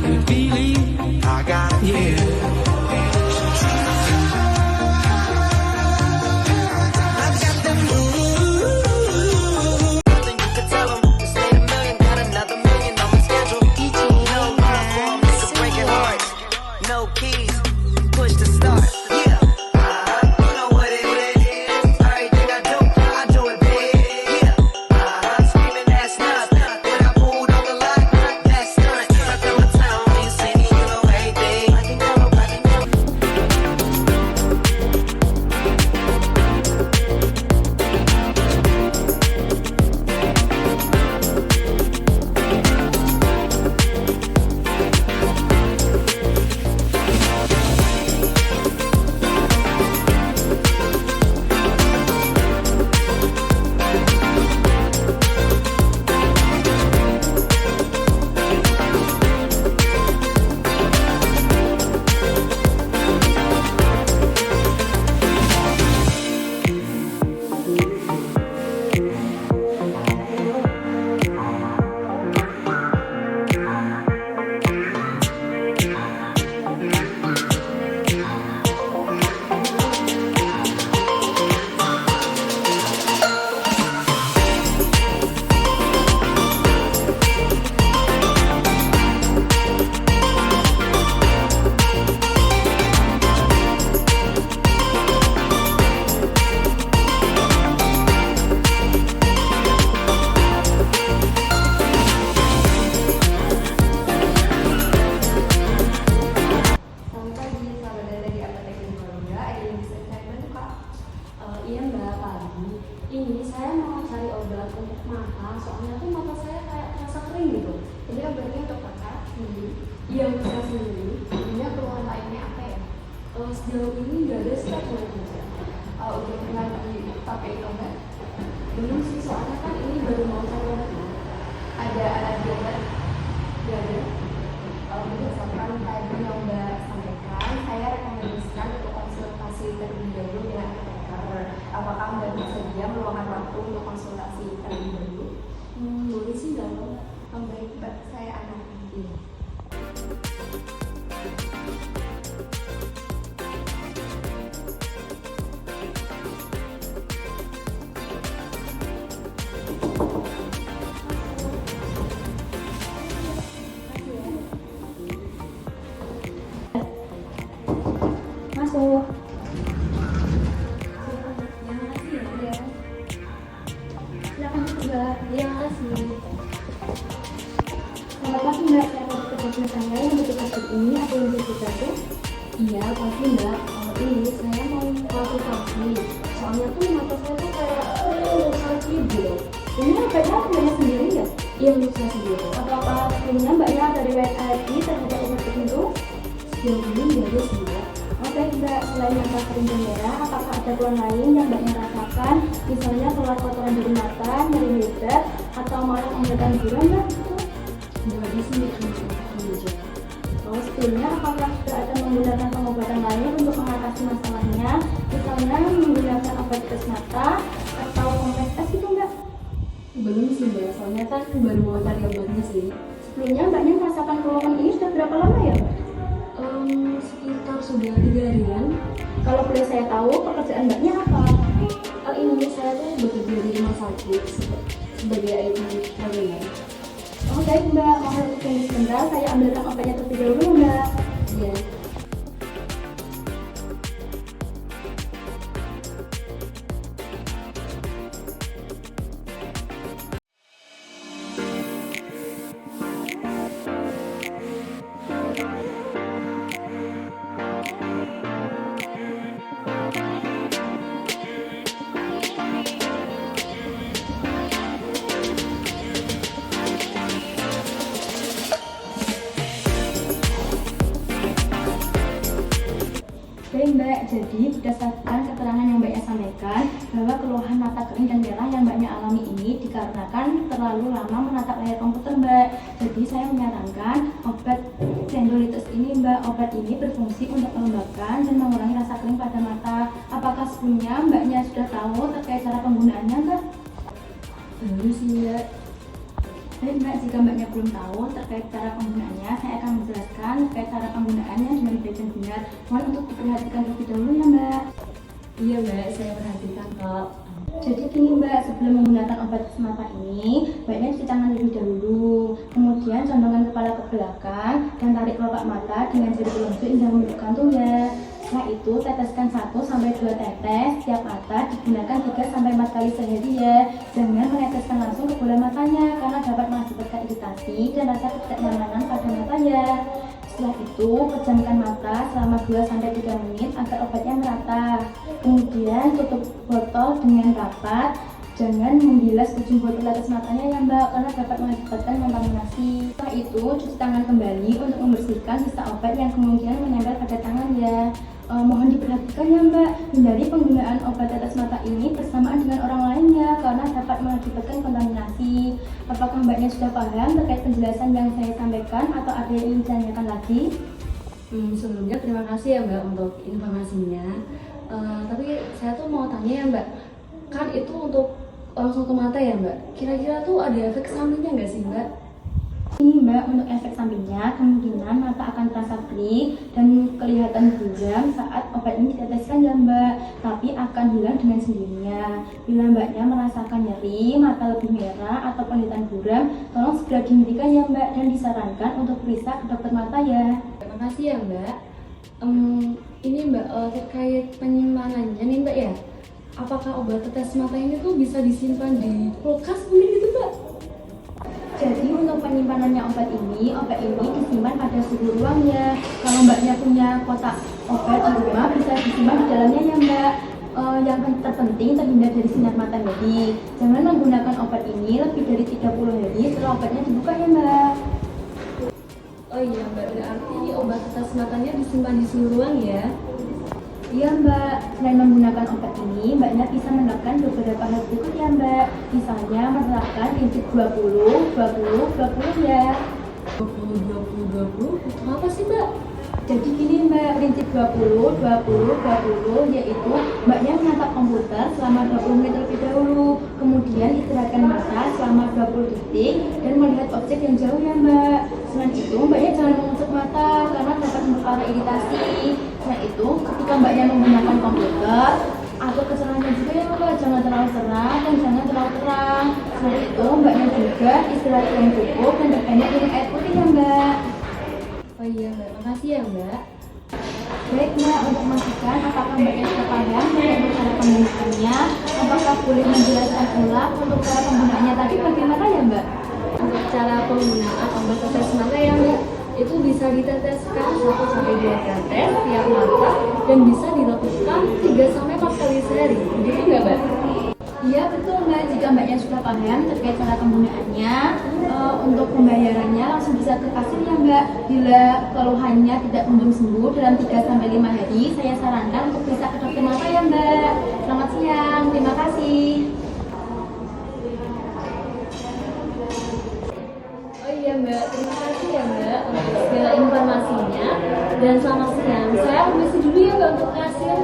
good feeling I got, yeah. Iya Mbak, pagi. Ini saya mau cari obat untuk mata, soalnya tuh mata saya kayak terasa kering gitu. Ini obatnya untuk mata? Iya, untuk saya sendiri. Ini keluhan lainnya apa ya? Sejauh ini nggak ada sih Kak, Udah pernah dipakai obat? belum sih, soalnya kan ini baru mau cari obat. Ada alergi obat? Nggak ada. Berdasarkan tadi yang Mbak sampaikan, saya rekomendasikan untuk konsultasi terlebih dahulu dengan apoteker. Apakah Mbak bersedia meluangkan waktu untuk konsultasi terlebih dahulu? Boleh sih, nggak apa. Baik, Mbak, saya akan Iya. Masuk. Ya, makasih ya. Silakan Mbak. Ya, makasih. Selamat pagi Mbak, saya mau bekerja saya yang betul ini atau yang betul? Iya, pasti Mbak. Ini saya mau konsultasi. Soalnya tuh mata saya tuh kayak sakit gitu. Ini obatnya Mbaknya sendiri ya? Iya, untuk saya sendiri. Apakah sebelumnya Mbaknya ada riwayat alergi terhadap obat tertentu? Sejauh ini nggak ada sih Mbak. Oke Mbak, selain mata kering dan merah, apakah ada keluhan lain yang Mbaknya rasakan? Misalnya keluar kotoran dari mata, nyeri hebat, atau malah pemberitaan buram Mbak? Nggak ada sih aja. Sebelumnya apakah sudah ada menggunakan pengobatan lain untuk mengatasi masalahnya? Misalnya menggunakan obat tes mata atau kompres es gitu Mbak? Belum sih Mbak, soalnya kan baru mau cari obatnya sih. Sebelumnya Mbaknya merasakan keluhan ini sudah berapa lama ya Mbak? Sekitar sudah 3 harian. Kalau boleh saya tahu pekerjaan Mbaknya apa? Ini saya tuh bekerja di rumah sakit sebagai IT trainer. Oh baik Mbak, mohon tunggu sebentar, saya ambilkan obatnya terlebih dahulu Mbak. Iya. Baik Mbak, jadi berdasarkan keterangan yang Mbaknya sampaikan bahwa keluhan mata kering dan merah yang Mbaknya alami ini dikarenakan terlalu lama menatap layar komputer Mbak. Jadi saya menyarankan obat sendolitis ini Mbak. Obat ini berfungsi untuk melembabkan dan mengurangi rasa kering pada mata. Apakah sebelumnya Mbaknya sudah tahu terkait cara penggunaannya Mbak? Belum sih Mbak. Baik Mbak, jika Mbaknya belum tahu terkait cara penggunaannya, saya akan menjelaskan terkait cara penggunaannya dengan baik dan benar. Mohon untuk diperhatikan terlebih dahulu ya Mbak. Iya Mbak, saya perhatikan kok. Jadi gini Mbak, sebelum menggunakan obat tetes mata ini, baiknya cuci tangan terlebih dahulu. Kemudian condongkan kepala ke belakang dan tarik kelopak mata dengan jari telunjuk hingga menunjukkan tuh ya. Setelah itu teteskan 1-2 tetes setiap mata, digunakan 3-4 kali sehari ya. Jangan meneteskan langsung ke bola matanya karena dapat mengakibatkan iritasi dan rasa ketidaknyamanan pada mata ya. Setelah itu, pejamkan mata selama 2-3 menit agar obatnya merata. Kemudian tutup botol dengan rapat. Jangan membilas ujung botol atas matanya ya Mbak, karena dapat mengakibatkan kontaminasi. Setelah itu, cuci tangan kembali untuk membersihkan sisa obat yang kemungkinan menempel pada tangan ya. Mohon diperhatikan ya Mbak, hindari penggunaan obat tetes mata ini bersamaan dengan orang lainnya karena dapat mengakibatkan kontaminasi. Apakah Mbaknya sudah paham terkait penjelasan yang saya sampaikan atau ada yang ingin ditanyakan lagi? Sebelumnya terima kasih ya Mbak untuk informasinya. Tapi saya tuh mau tanya ya Mbak, kan itu untuk langsung ke mata ya Mbak? Kira-kira tuh ada efek sampingnya nggak sih Mbak? Ini Mbak, untuk efek sampingnya kemungkinan mata akan terasa perih dan kelihatan buram saat obat ini diteteskan ya Mbak, tapi akan hilang dengan sendirinya. Bila Mbaknya merasakan nyeri, mata lebih merah atau kelihatan buram, tolong segera dihentikan ya Mbak dan disarankan untuk periksa ke dokter mata ya. Terima kasih ya Mbak. Ini Mbak, terkait penyimpanannya nih Mbak ya, apakah obat tetes mata ini tuh bisa disimpan di kulkas mungkin gitu Mbak? Jadi untuk penyimpanannya obat ini disimpan pada suhu ruang ya. Kalau Mbaknya punya kotak obat di rumah bisa disimpan di dalamnya ya Mbak. Yang terpenting terhindar dari sinar matahari. Jangan menggunakan obat ini lebih dari 30 hari setelah obatnya dibuka ya Mbak. Oh iya Mbak, berarti obat tetes matanya disimpan di suhu ruang ya? Iya Mbak, selain menggunakan obat ini, Mbaknya bisa menerapkan beberapa hal berikut ya Mbak. Misalnya menerapkan prinsip 20, 20, 20 ya. 20, 20, 20, itu apa sih Mbak? Jadi gini Mbak, prinsip 20, 20, 20 yaitu Mbaknya menatap komputer selama 20 menit terlebih dahulu. Kemudian istirahatkan mata selama 20 detik dan melihat objek yang jauh ya Mbak. Selain itu, Mbaknya jangan mengucuk mata karena dapat memperparah iritasi. Selain itu, ketika Mbaknya menggunakan komputer, atur kecerahannya juga ya Mbak, jangan terlalu cerah dan jangan terlalu terang. Selain itu, Mbaknya juga istirahat yang cukup dan banyak minum air putih ya Mbak. Oh iya Mbak, makasih ya Mbak. Baik Mbak, untuk memastikan apakah Mbaknya sudah paham mengenai cara penggunaannya, apakah boleh menjelaskan ulang untuk cara penggunaannya tadi bagaimana ya Mbak? Untuk cara penggunaan obat tetes mata ya Mbak, itu bisa diteteskan 1-2 tetes tiap mata dan bisa dilakukan 3-4 kali sehari. Begitu nggak Mbak? Iya betul Mbak, jika Mbaknya sudah paham terkait cara penggunaannya, untuk pembayarannya langsung bisa ke kasir ya Mbak. Bila keluhannya tidak kunjung sembuh dalam 3-5 hari, saya sarankan untuk bisa ke dokter mata ya Mbak. Selamat siang, terima kasih. Oh iya Mbak, terima kasih ya Mbak untuk segala informasinya dan selamat siang. Saya permisi dulu ya Mbak untuk kasir.